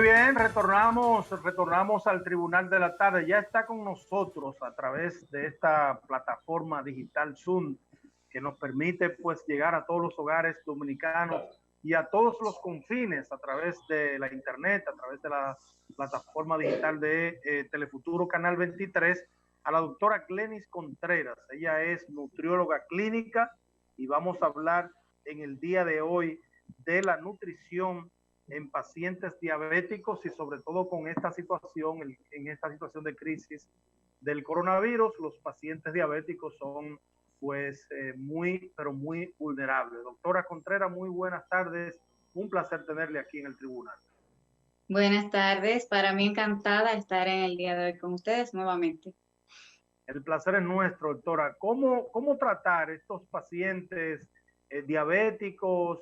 bien, retornamos al Tribunal de la Tarde. Ya está con nosotros a través de esta plataforma digital Zoom que nos permite pues llegar a todos los hogares dominicanos y a todos los confines a través de la internet, a través de la plataforma digital de Telefuturo Canal 23, a la doctora Glenis Contreras. Ella es nutrióloga clínica y vamos a hablar en el día de hoy de la nutrición en pacientes diabéticos y sobre todo con esta situación, en esta situación de crisis del coronavirus, los pacientes diabéticos son pues muy, pero muy vulnerables. Doctora Contreras, muy buenas tardes. Un placer tenerle aquí en el tribunal. Buenas tardes, para mí encantada estar en el día de hoy con ustedes nuevamente. El placer es nuestro, doctora. ¿Cómo tratar estos pacientes diabéticos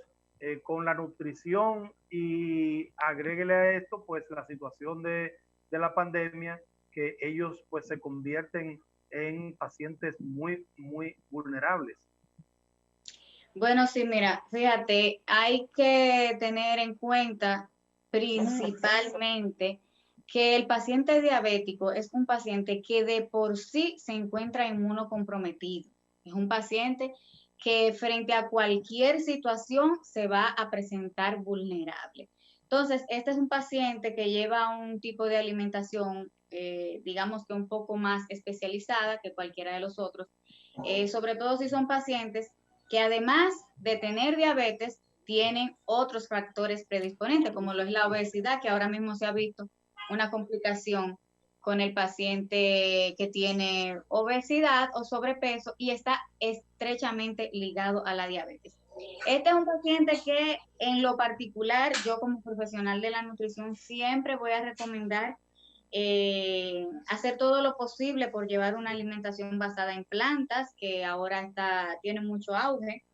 con la nutrición? Y agréguele a esto pues la situación de la pandemia, que ellos pues se convierten en pacientes muy, muy vulnerables. Bueno, sí, mira, fíjate, hay que tener en cuenta principalmente que el paciente diabético es un paciente que de por sí se encuentra inmunocomprometido. Es un paciente que frente a cualquier situación se va a presentar vulnerable. Entonces, este es un paciente que lleva un tipo de alimentación, digamos que un poco más especializada que cualquiera de los otros, sobre todo si son pacientes que además de tener diabetes, tienen otros factores predisponentes, como lo es la obesidad, que ahora mismo se ha visto una complicación con el paciente que tiene obesidad o sobrepeso y está estrechamente ligado a la diabetes. Este es un paciente que en lo particular, yo como profesional de la nutrición siempre voy a recomendar hacer todo lo posible por llevar una alimentación basada en plantas, que ahora tiene mucho auge,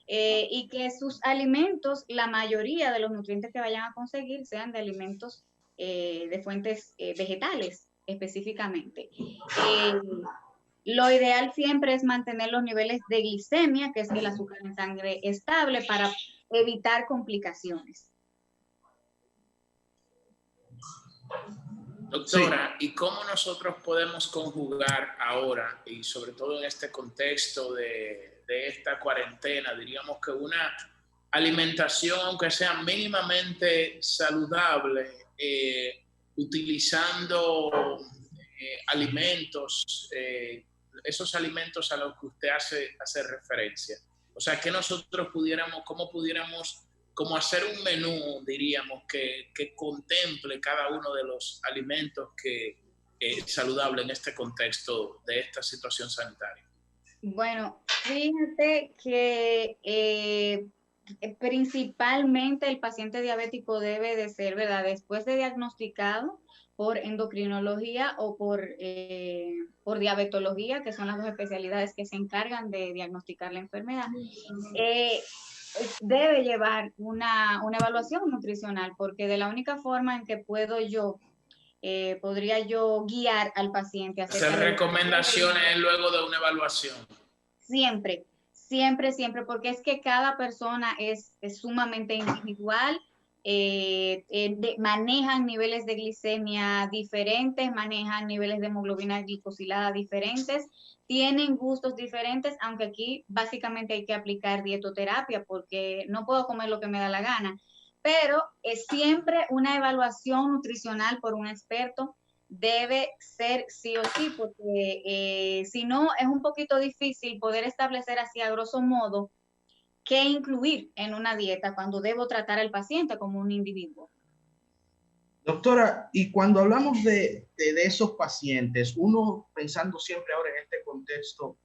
y que sus alimentos, la mayoría de los nutrientes que vayan a conseguir sean de alimentos de fuentes vegetales específicamente. Lo ideal siempre es mantener los niveles de glicemia, que es el azúcar en sangre, estable para evitar complicaciones. Doctora, ¿y cómo nosotros podemos conjugar ahora, y sobre todo en este contexto de esta cuarentena, diríamos que una alimentación, aunque sea mínimamente saludable, utilizando alimentos, esos alimentos a los que usted hace referencia? O sea, que nosotros cómo pudiéramos como hacer un menú, diríamos, que contemple cada uno de los alimentos que es saludable en este contexto de esta situación sanitaria. Bueno, fíjate que principalmente el paciente diabético debe de ser, ¿verdad? Después de diagnosticado por endocrinología o por diabetología, que son las dos especialidades que se encargan de diagnosticar la enfermedad, debe llevar una evaluación nutricional, porque de la única forma en que podría yo guiar al paciente. Hacer recomendaciones luego de una evaluación. Siempre, siempre, porque es que cada persona es sumamente individual, manejan niveles de glicemia diferentes, manejan niveles de hemoglobina glicosilada diferentes, tienen gustos diferentes, aunque aquí básicamente hay que aplicar dietoterapia porque no puedo comer lo que me da la gana, pero es siempre una evaluación nutricional por un experto. Debe ser sí o sí, porque si no es un poquito difícil poder establecer así a grosso modo qué incluir en una dieta cuando debo tratar al paciente como un individuo. Doctora, y cuando hablamos de esos pacientes, uno pensando siempre ahora en este contexto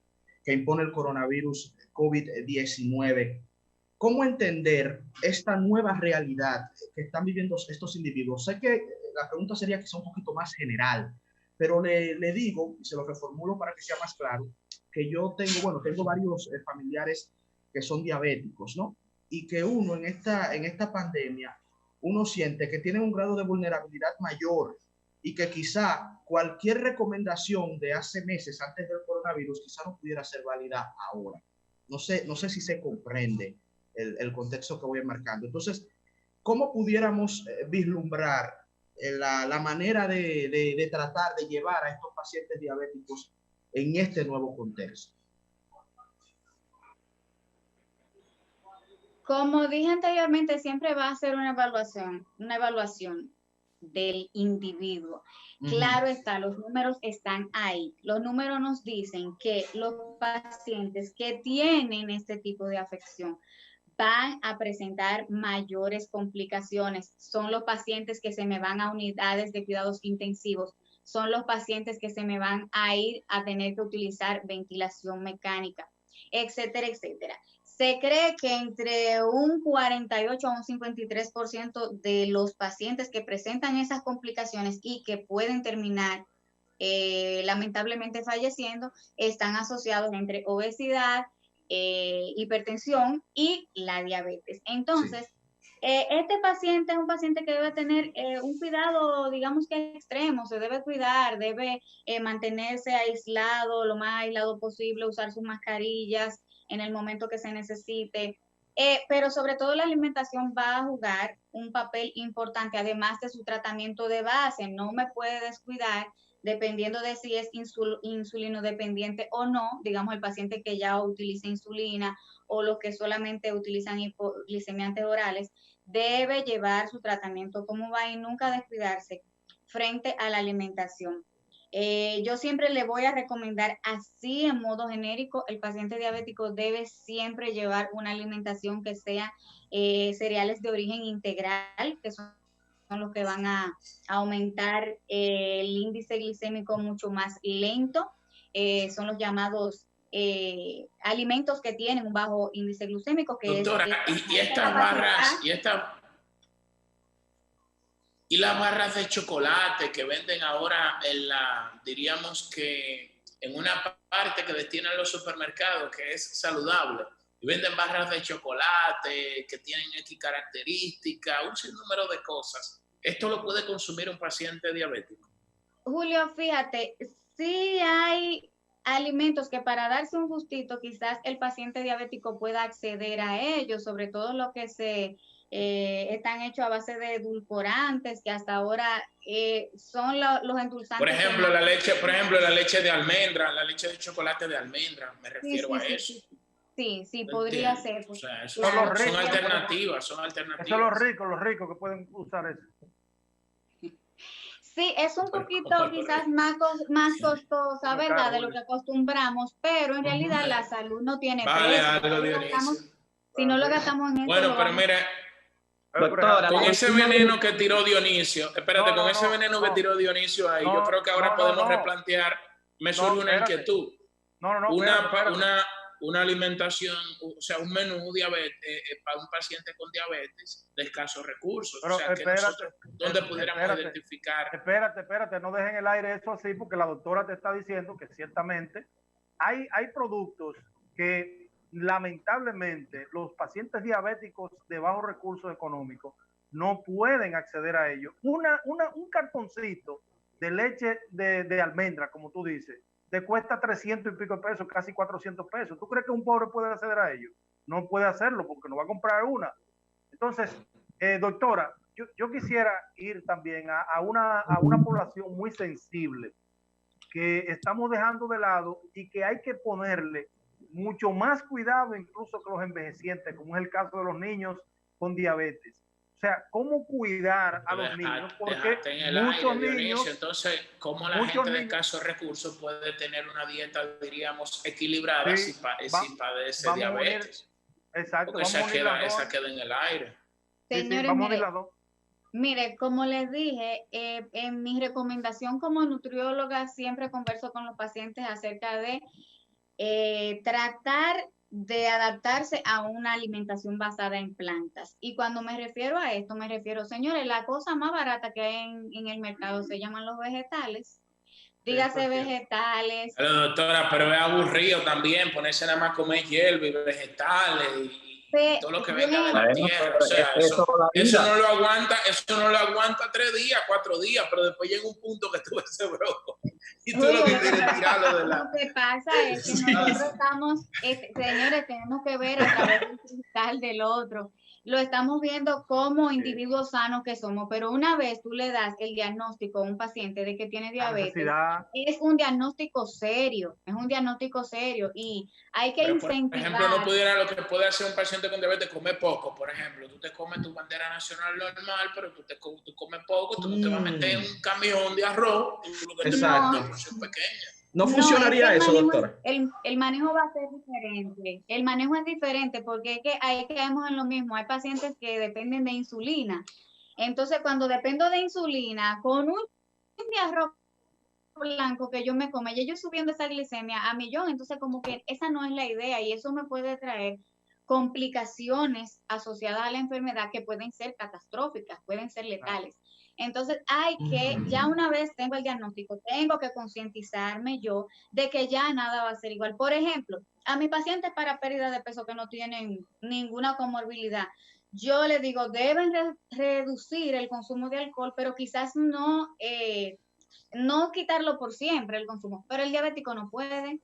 que impone el coronavirus COVID-19, ¿cómo entender esta nueva realidad que están viviendo estos individuos? Sé que la pregunta sería quizá un poquito más general, pero le digo, y se lo reformulo para que sea más claro, que yo tengo varios familiares que son diabéticos, ¿no? Y que uno en esta pandemia, uno siente que tiene un grado de vulnerabilidad mayor y que quizá cualquier recomendación de hace meses antes del coronavirus quizá no pudiera ser válida ahora. No sé si se comprende el contexto que voy marcando. Entonces, ¿cómo pudiéramos vislumbrar la manera de tratar de llevar a estos pacientes diabéticos en este nuevo contexto? Como dije anteriormente, siempre va a ser una evaluación del individuo. Claro está, los números están ahí. Los números nos dicen que los pacientes que tienen este tipo de afección van a presentar mayores complicaciones. Son los pacientes que se me van a unidades de cuidados intensivos. Son los pacientes que se me van a ir a tener que utilizar ventilación mecánica, etcétera, etcétera. Se cree que entre un 48 a un 53% de los pacientes que presentan esas complicaciones y que pueden terminar lamentablemente falleciendo, están asociados entre obesidad, hipertensión y la diabetes. Entonces, este paciente es un paciente que debe tener un cuidado, digamos que extremo, se debe cuidar, debe mantenerse aislado, lo más aislado posible, usar sus mascarillas en el momento que se necesite, pero sobre todo la alimentación va a jugar un papel importante, además de su tratamiento de base. No me puede descuidar, dependiendo de si es insulino dependiente o no, digamos el paciente que ya utiliza insulina o los que solamente utilizan hipoglicemiantes orales, debe llevar su tratamiento como va y nunca descuidarse frente a la alimentación. Yo siempre le voy a recomendar así en modo genérico, el paciente diabético debe siempre llevar una alimentación que sea cereales de origen integral, que son los que van a aumentar el índice glicémico mucho más lento, son los llamados alimentos que tienen un bajo índice glucémico. Doctora, y estas barras, y las barras de chocolate que venden ahora diríamos que en una parte que destinan los supermercados que es saludable, y venden barras de chocolate que tienen X características, un sinnúmero de cosas. ¿Esto lo puede consumir un paciente diabético? Julio, fíjate, sí hay alimentos que para darse un gustito quizás el paciente diabético pueda acceder a ellos, sobre todo lo que están hechos a base de edulcorantes, que hasta ahora son los endulzantes. Por ejemplo, la leche de almendra, la leche de chocolate de almendra, me refiero a eso. Sí, podría ser. O sea, son alternativas. Eso es los ricos que pueden usar eso. Sí, es un poquito quizás más costosa, ¿verdad? De lo que acostumbramos, pero en realidad la salud no tiene precio. Si no lo gastamos en eso. Bueno, pero mira, doctora, con ese veneno que tiró Dionisio, ese veneno que tiró Dionisio ahí, yo creo que ahora podemos replantear, me surge una inquietud. Una alimentación, o sea, un menú para un paciente con diabetes de escasos recursos. Pero, o sea, que nosotros, ¿dónde pudiéramos identificar? Espérate, no dejen el aire eso así, porque la doctora te está diciendo que ciertamente hay productos que lamentablemente los pacientes diabéticos de bajos recursos económicos no pueden acceder a ellos. Un cartoncito de leche de almendra, como tú dices, te cuesta 300 y pico de pesos, casi 400 pesos. ¿Tú crees que un pobre puede acceder a ello? No puede hacerlo porque no va a comprar una. Entonces, doctora, yo quisiera ir también a una población muy sensible que estamos dejando de lado y que hay que ponerle mucho más cuidado incluso que los envejecientes, como es el caso de los niños con diabetes. O sea, ¿cómo cuidar a los niños? Porque muchos niños... Entonces, ¿cómo la gente de escasos recursos puede tener una dieta, diríamos, equilibrada si padece diabetes? Exacto. Porque esa queda en el aire. Señores, vamos a ir las dos. Mire, como les dije, en mi recomendación como nutrióloga siempre converso con los pacientes acerca de tratar de adaptarse a una alimentación basada en plantas. Y cuando me refiero a esto, me refiero, señores, la cosa más barata que hay en el mercado se llaman los vegetales. Dígase vegetales. Pero, doctora, pero es aburrido también ponerse nada más a comer hierba y vegetales y todo lo que venga de la tierra. O sea, eso no lo aguanta 3 días, 4 días, pero después llega un punto que tú ese broco y tú lo que quieres tirarlo de la... Lo que pasa es que nosotros estamos, señores, tenemos que ver a través del cristal del otro. lo estamos viendo como individuos sanos que somos, pero una vez tú le das el diagnóstico a un paciente de que tiene diabetes, es un diagnóstico serio, y hay que Pero, por incentivar. ejemplo, no pudiera, lo que puede hacer un paciente con diabetes, comer poco, por ejemplo. Tú te comes tu bandera nacional normal, pero tú comes poco, tú no te vas a meter en un camión de arroz, tú lo que te Exacto. una porción pequeña. No funcionaría eso, doctora. El manejo va a ser diferente. El manejo es diferente porque es que ahí caemos en lo mismo. Hay pacientes que dependen de insulina. Entonces, cuando dependo de insulina, con un de arroz blanco que yo me come, ya yo subiendo esa glicemia a millón, entonces como que esa no es la idea y eso me puede traer complicaciones asociadas a la enfermedad que pueden ser catastróficas, pueden ser letales. Entonces hay que, ya una vez tengo el diagnóstico, tengo que concientizarme yo de que ya nada va a ser igual. Por ejemplo, a mis pacientes para pérdida de peso que no tienen ninguna comorbilidad, yo les digo, deben reducir el consumo de alcohol, pero quizás no quitarlo por siempre el consumo, pero el diabético no puede.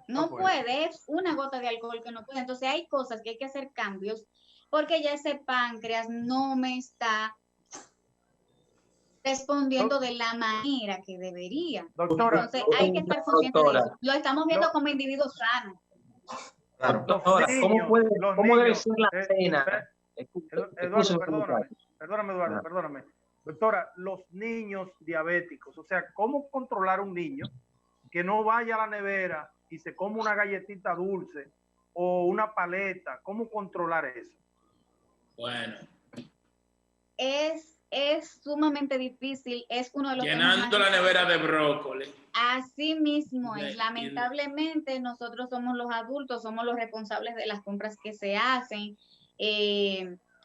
No puede, es una gota de alcohol que no puede. Entonces hay cosas que hay que hacer cambios porque ya ese páncreas no me está respondiendo de la manera que debería. Doctora, entonces hay que estar consciente de eso. Lo estamos viendo como individuos sanos. Claro. Doctora, ¿cómo debe ser la cena? Eduardo, perdóname, Eduardo, perdóname. Doctora, los niños diabéticos, o sea, ¿cómo controlar a un niño que no vaya a la nevera y se come una galletita dulce o una paleta? ¿Cómo controlar eso? Bueno. Es sumamente difícil, es uno de los llenando la nevera de brócoli. Así mismo es. Lamentablemente nosotros somos los adultos, somos los responsables de las compras que se hacen.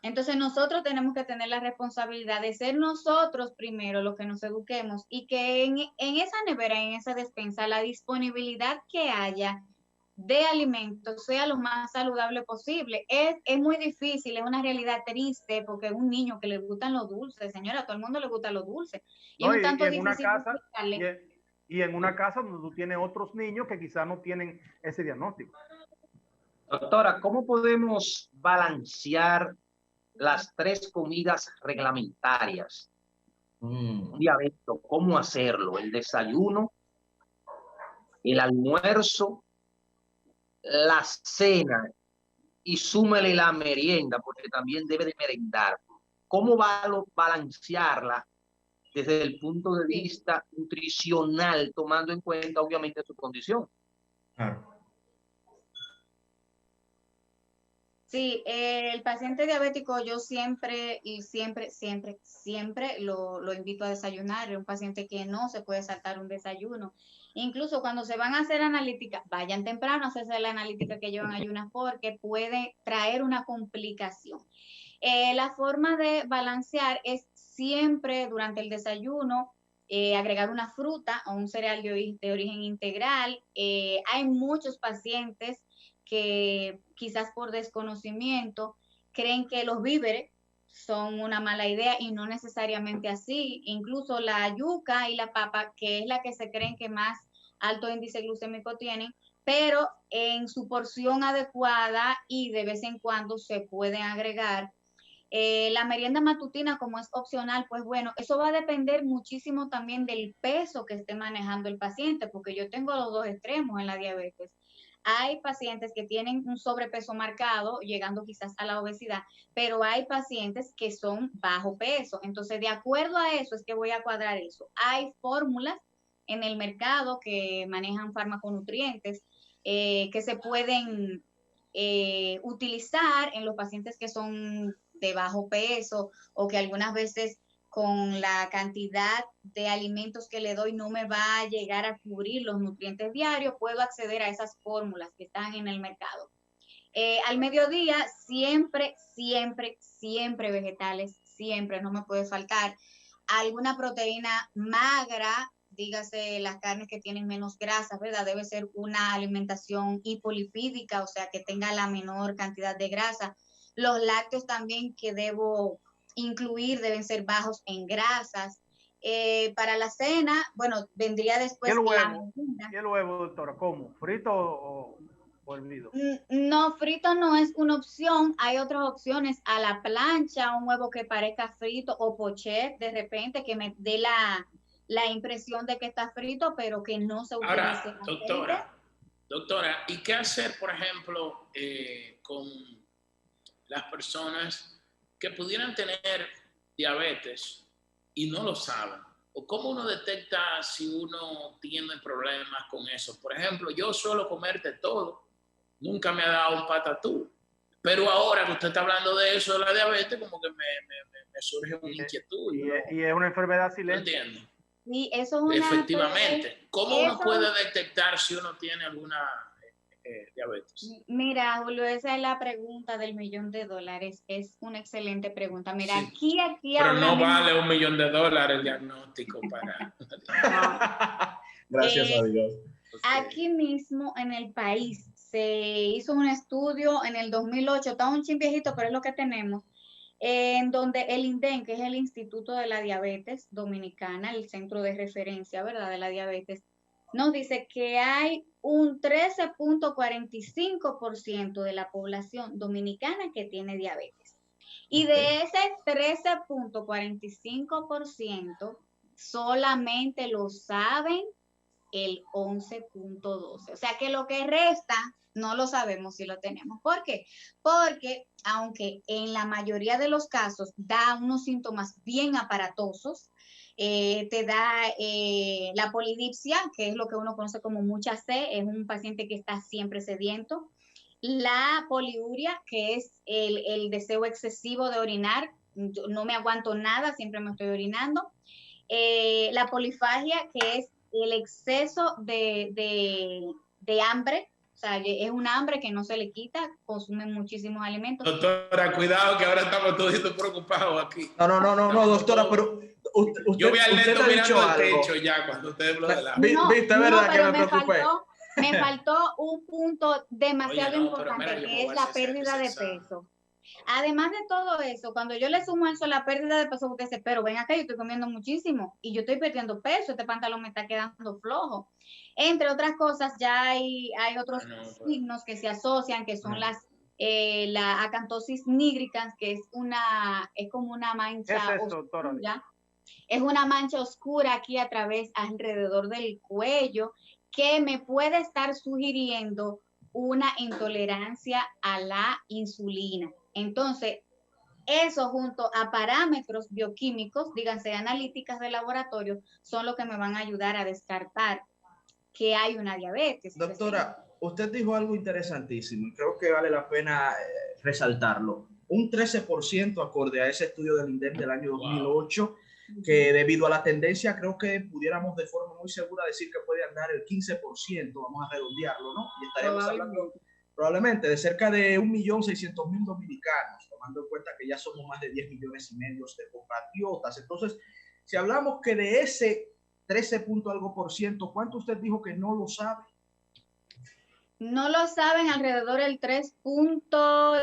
Entonces nosotros tenemos que tener la responsabilidad de ser nosotros primero los que nos eduquemos y que en esa nevera, en esa despensa, la disponibilidad que haya de alimentos sea lo más saludable posible. Es muy difícil, es una realidad triste porque es un niño que le gustan los dulces, señora, a todo el mundo le gusta los dulces. Y no, es un tanto en difícil y en una casa donde tú tienes otros niños que quizás no tienen ese diagnóstico. Doctora, ¿cómo podemos balancear las 3 comidas reglamentarias? Un diabético, ¿cómo hacerlo? El desayuno, el almuerzo, la cena y súmele la merienda, porque también debe de merendar. ¿Cómo va a balancearla desde el punto de vista nutricional, tomando en cuenta obviamente su condición? Claro. Sí, el paciente diabético yo siempre lo invito a desayunar. Es un paciente que no se puede saltar un desayuno. Incluso cuando se van a hacer analítica, vayan temprano a hacerse la analítica que llevan ayunas porque puede traer una complicación. La forma de balancear es siempre durante el desayuno agregar una fruta o un cereal de origen integral. Hay muchos pacientes que quizás por desconocimiento creen que los víveres son una mala idea y no necesariamente así. Incluso la yuca y la papa, que es la que se creen que más alto índice glucémico tienen, pero en su porción adecuada y de vez en cuando se pueden agregar. La merienda matutina, como es opcional, pues bueno, eso va a depender muchísimo también del peso que esté manejando el paciente, porque yo tengo los dos extremos en la diabetes. Hay pacientes que tienen un sobrepeso marcado, llegando quizás a la obesidad, pero hay pacientes que son bajo peso. Entonces, de acuerdo a eso es que voy a cuadrar eso. Hay fórmulas en el mercado que manejan farmaconutrientes que se pueden utilizar en los pacientes que son de bajo peso o que algunas veces con la cantidad de alimentos que le doy no me va a llegar a cubrir los nutrientes diarios, puedo acceder a esas fórmulas que están en el mercado. Al mediodía siempre vegetales, siempre, no me puede faltar alguna proteína magra, dígase las carnes que tienen menos grasa, ¿verdad? Debe ser una alimentación hipolipídica, o sea, que tenga la menor cantidad de grasa. Los lácteos también que debo incluir deben ser bajos en grasas. Para la cena, bueno, vendría después ¿Y el huevo, doctora? ¿Cómo? ¿Frito o hervido. No, frito no es una opción. Hay otras opciones, a la plancha, un huevo que parezca frito o pochet de repente que me dé la impresión de que está frito, pero que no se utilice Ahora, doctora, ¿y qué hacer, por ejemplo, con las personas que pudieran tener diabetes y no lo saben? ¿O cómo uno detecta si uno tiene problemas con eso? Por ejemplo, yo suelo comer de todo, nunca me ha dado un patatú, pero ahora que usted está hablando de eso, de la diabetes, como que me surge una inquietud. Y es una enfermedad silente. ¿No entiendo? Sí, eso es una Efectivamente. ¿Cómo uno eso, puede detectar si uno tiene alguna diabetes? Mira, Julio, esa es la pregunta del $1.000.000. Es una excelente pregunta. Mira, Sí. aquí Pero ahora no mismo, vale $1.000.000 el diagnóstico para... Gracias a Dios. Aquí mismo en el país se hizo un estudio en el 2008, está un chin viejito, pero es lo que tenemos, en donde el INDEN, que es el Instituto de la Diabetes Dominicana, el centro de referencia, ¿verdad?, de la diabetes, nos dice que hay un 13.45% de la población dominicana que tiene diabetes. Y de ese 13.45%, solamente lo saben el 11.12. O sea que lo que resta no lo sabemos si lo tenemos. ¿Por qué? Porque aunque en la mayoría de los casos da unos síntomas bien aparatosos, te da la polidipsia, que es lo que uno conoce como mucha sed, es un paciente que está siempre sediento. La poliuria, que es el deseo excesivo de orinar, yo no me aguanto nada, siempre me estoy orinando. La polifagia, que es el exceso de hambre, o sea, es un hambre que no se le quita, consumen muchísimos alimentos. Doctora, cuidado que ahora estamos todos preocupados aquí. No, doctora, pero yo vi al Neto mirando al techo algo. ya cuando usted habló de la... ¿Viste, verdad, que me preocupé? Me faltó un punto demasiado importante, mira, que es la pérdida de peso. Además de todo eso, cuando yo le sumo eso, la pérdida de peso, usted dice, pero ven acá, yo estoy comiendo muchísimo y yo estoy perdiendo peso, este pantalón me está quedando flojo. Entre otras cosas, ya hay otros signos que se asocian, que son la acantosis nigricans, que es como una mancha oscura. Es una mancha oscura aquí alrededor del cuello, que me puede estar sugiriendo una intolerancia a la insulina. Entonces, eso junto a parámetros bioquímicos, díganse analíticas de laboratorio, son los que me van a ayudar a descartar que hay una diabetes. Doctora, usted dijo algo interesantísimo y creo que vale la pena resaltarlo. Un 13% acorde a ese estudio del INDEM del año 2008, que debido a la tendencia creo que pudiéramos de forma muy segura decir que puede andar el 15%, vamos a redondearlo, ¿no? Y estaríamos hablando probablemente de cerca de 1.600.000 dominicanos, tomando en cuenta que ya somos más de 10 millones y medio de compatriotas. Entonces, si hablamos que de ese 13 punto algo por ciento, ¿cuánto usted dijo que no lo sabe? No lo saben, alrededor del 3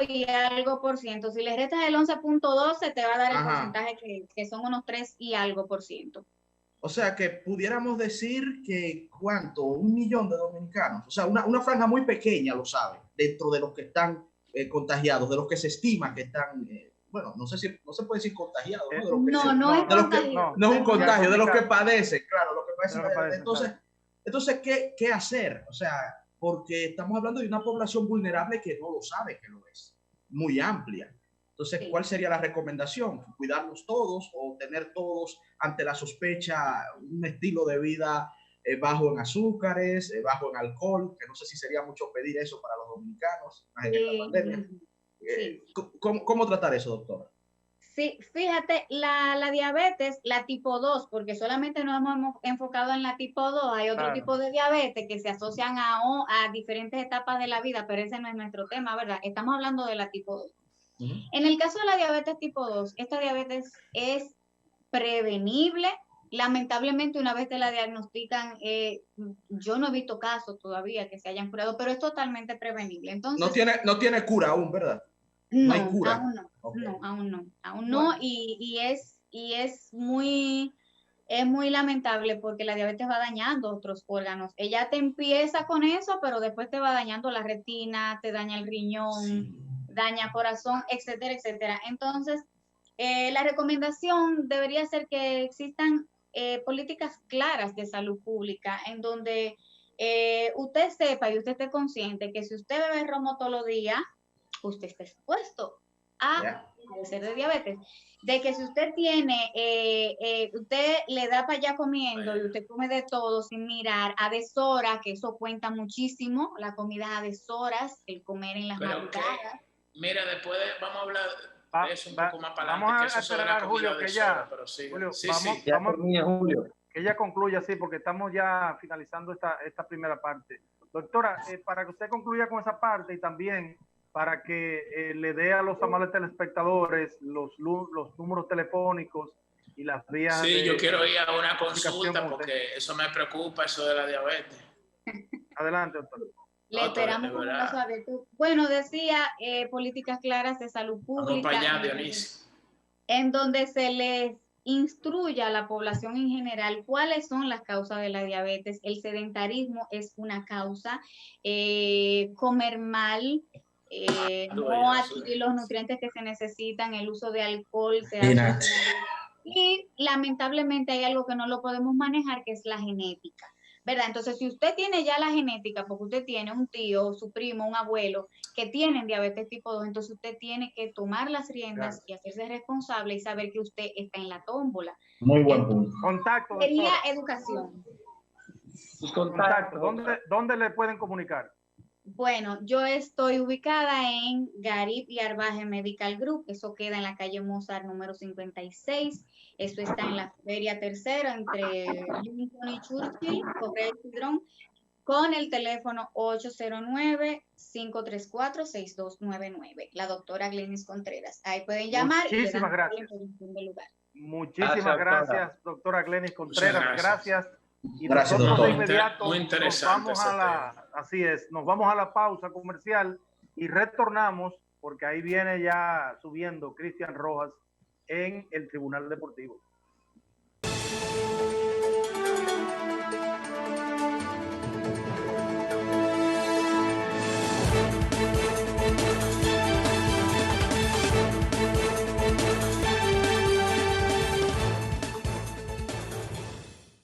y algo por ciento. Si le restas el 11.12, te va a dar el porcentaje que son unos 3 y algo por ciento. O sea que pudiéramos decir que ¿cuánto? 1 millón de dominicanos. O sea, una franja muy pequeña lo sabe, dentro de los que están contagiados, de los que se estima que están, bueno, no sé si no se puede decir contagiados, ¿no? No es contagio. No es un contagio, de los que padecen, claro, los que padecen. Entonces, ¿qué hacer? O sea, porque estamos hablando de una población vulnerable que no lo sabe que lo es, muy amplia. Entonces, ¿cuál sería la recomendación? ¿Cuidarnos todos o tener todos ante la sospecha un estilo de vida bajo en azúcares, bajo en alcohol? Que no sé si sería mucho pedir eso para los dominicanos en esta pandemia. ¿Cómo tratar eso, doctora? Sí, fíjate, la diabetes, la tipo 2, porque solamente nos hemos enfocado en la tipo 2, hay otro tipo de diabetes que se asocian a diferentes etapas de la vida, pero ese no es nuestro tema, ¿verdad? Estamos hablando de la tipo 2. En el caso de la diabetes tipo 2, esta diabetes es prevenible. Lamentablemente, una vez te la diagnostican, yo no he visto casos todavía que se hayan curado, pero es totalmente prevenible. Entonces, no tiene cura aún, ¿verdad? No, hay cura. Aún no. Okay. Aún no. Y es muy es muy lamentable porque la diabetes va dañando otros órganos. Ella te empieza con eso, pero después te va dañando la retina, te daña el riñón, Sí. daña corazón, etcétera, etcétera. Entonces, la recomendación debería ser que existan políticas claras de salud pública en donde usted sepa y usted esté consciente que si usted bebe romo todos los días, usted está expuesto a padecer de diabetes. De que si usted tiene, usted le da para allá comiendo y usted come de todo sin mirar, a deshora, que eso cuenta muchísimo, la comida a deshoras, el comer en las madrugadas. Mira, después vamos a hablar de eso un poco más para vamos adelante, que a eso es una acelerar, comida Julio, que deshora, ya, pero sí. Julio, Sí, vamos, sí. Ya termine, Julio. que ella concluya, sí, porque estamos ya finalizando esta primera parte. Doctora, para que usted concluya con esa parte y también para que le dé a los amables telespectadores los números telefónicos y las vías Sí, de yo quiero ir a una comunicación consulta con usted. porque eso me preocupa, eso de la diabetes. Adelante, doctor. Le esperamos con los brazos abiertos. Bueno, decía políticas claras de salud pública. Vamos para allá, Dionisio. En donde se les instruya a la población en general cuáles son las causas de la diabetes. El sedentarismo es una causa, comer mal, no adquirir los nutrientes que se necesitan, el uso de alcohol, y lamentablemente hay algo que no lo podemos manejar, que es la genética, ¿verdad? Entonces, si usted tiene ya la genética, porque usted tiene un tío, su primo, un abuelo que tienen diabetes tipo 2, entonces usted tiene que tomar las riendas y hacerse responsable y saber que usted está en la tómbola. Muy buen punto. Contacto, Sería doctora. educación. Contacto. ¿Dónde le pueden comunicar? Bueno, yo estoy ubicada en Garib y Arbaje Medical Group, eso queda en la calle Mozart número 56, eso está en la Feria Tercera entre Lincoln y Churchill, Correo Cidrón, con el teléfono 809-534-6299, la doctora Glenis Contreras. Ahí pueden llamar. Muchísimas gracias. Muchísimas gracias, doctora Glenis Contreras. Gracias. Y gracias, nosotros doctor. de inmediato muy interesante nos vamos a la pausa comercial y retornamos porque ahí viene ya subiendo Cristian Rojas en el Tribunal Deportivo.